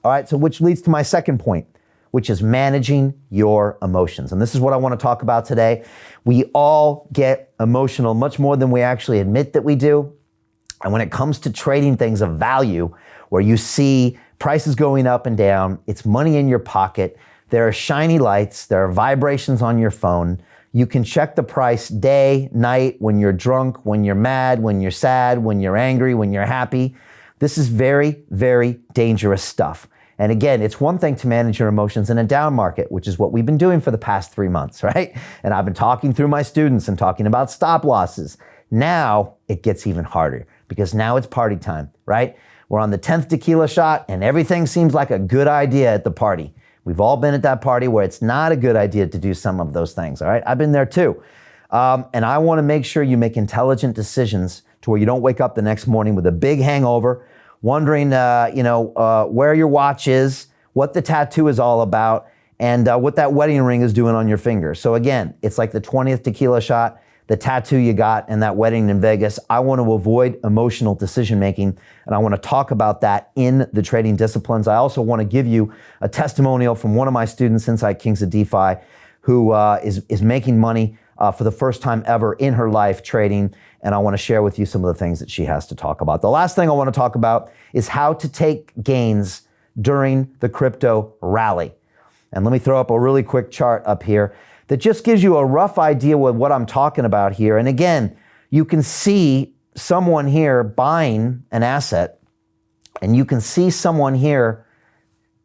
All right, so which leads to my second point, which is managing your emotions. And this is what I want to talk about today. We all get emotional much more than we actually admit that we do. And when it comes to trading things of value, where you see prices going up and down, it's money in your pocket, there are shiny lights, there are vibrations on your phone, you can check the price day, night, when you're drunk, when you're mad, when you're sad, when you're angry, when you're happy. This is very, very dangerous stuff. And again, it's one thing to manage your emotions in a down market, which is what we've been doing for the past 3 months, right? And I've been talking through my students and talking about stop losses. Now it gets even harder because now it's party time, right? We're on the 10th tequila shot and everything seems like a good idea at the party. We've all been at that party where it's not a good idea to do some of those things, all right? I've been there too. And I want to make sure you make intelligent decisions to where you don't wake up the next morning with a big hangover, wondering where your watch is, what the tattoo is all about, and what that wedding ring is doing on your finger. So again, it's like the 20th tequila shot, the tattoo you got, and that wedding in Vegas. I want to avoid emotional decision making, and I want to talk about that in the trading disciplines. I also want to give you a testimonial from one of my students inside Kings of DeFi who is making money for the first time ever in her life trading, and I want to share with you some of the things that she has to talk about. The last thing I want to talk about is how to take gains during the crypto rally. And let me throw up a really quick chart up here that just gives you a rough idea with what I'm talking about here. And again, you can see someone here buying an asset, and you can see someone here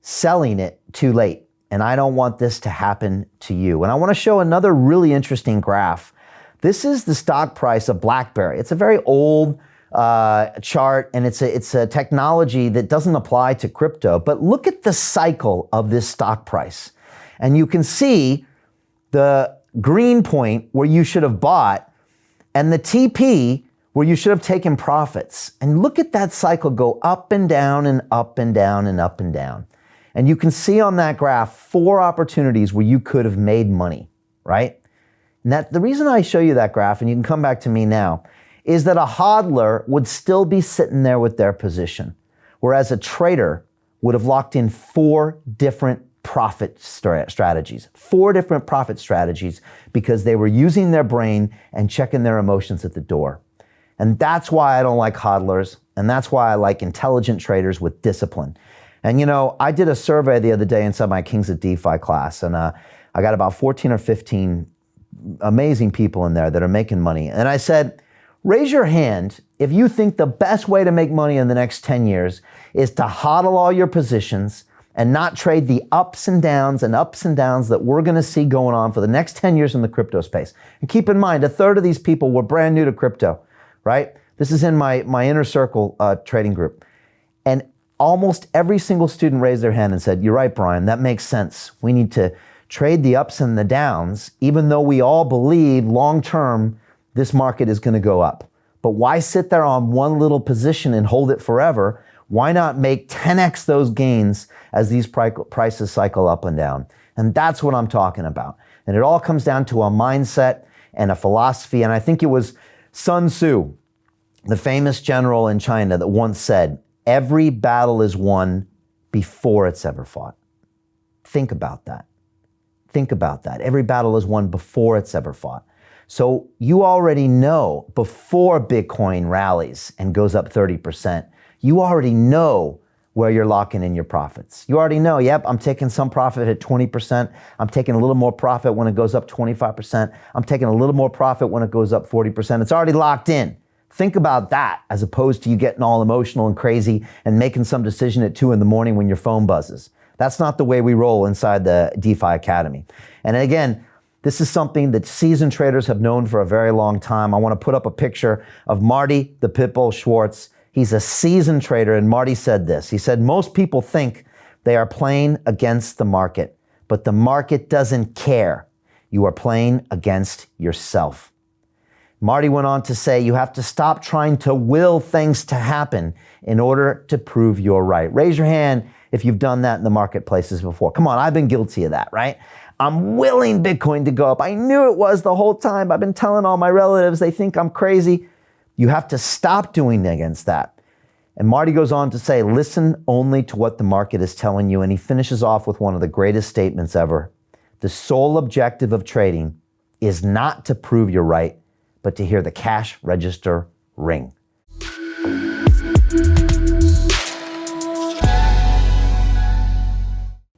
selling it too late. And I don't want this to happen to you. And I want to show another really interesting graph. This is the stock price of BlackBerry. It's a very old chart, and it's a technology that doesn't apply to crypto. But look at the cycle of this stock price. And you can see the green point where you should have bought and the TP where you should have taken profits. And look at that cycle go up and down and up and down and up and down. And you can see on that graph 4 opportunities where you could have made money, right? And the reason I show you that graph, and you can come back to me now, is that a hodler would still be sitting there with their position, whereas a trader would have locked in 4 different profit strategies, 4 different profit strategies, because they were using their brain and checking their emotions at the door. And that's why I don't like hodlers, and that's why I like intelligent traders with discipline. And I did a survey the other day inside my Kings of DeFi class, and I got about 14 or 15 amazing people in there that are making money. And I said, raise your hand if you think the best way to make money in the next 10 years is to hodl all your positions and not trade the ups and downs that we're going to see going on for the next 10 years in the crypto space. And keep in mind, a third of these people were brand new to crypto, right? This is in my inner circle trading group. And almost every single student raised their hand and said, you're right, Brian, that makes sense. We need to trade the ups and the downs, even though we all believe long-term this market is going to go up. But why sit there on one little position and hold it forever? Why not make 10x those gains as these prices cycle up and down? And that's what I'm talking about. And it all comes down to a mindset and a philosophy. And I think it was Sun Tzu, the famous general in China, that once said, every battle is won before it's ever fought. Think about that. Think about that. Every battle is won before it's ever fought. So you already know before Bitcoin rallies and goes up 30%, you already know where you're locking in your profits. You already know, yep, I'm taking some profit at 20%. I'm taking a little more profit when it goes up 25%. I'm taking a little more profit when it goes up 40%. It's already locked in. Think about that as opposed to you getting all emotional and crazy and making some decision at 2 a.m. when your phone buzzes. That's not the way we roll inside the DeFi Academy. And again, this is something that seasoned traders have known for a very long time. I want to put up a picture of Marty the Pitbull Schwartz. He's a seasoned trader, and Marty said this. He said, most people think they are playing against the market, but the market doesn't care. You are playing against yourself. Marty went on to say, you have to stop trying to will things to happen in order to prove you're right. Raise your hand if you've done that in the marketplaces before. Come on, I've been guilty of that, right? I'm willing Bitcoin to go up. I knew it was the whole time. I've been telling all my relatives, they think I'm crazy. You have to stop doing against that. And Marty goes on to say, listen only to what the market is telling you. And he finishes off with one of the greatest statements ever. The sole objective of trading is not to prove you're right, but to hear the cash register ring.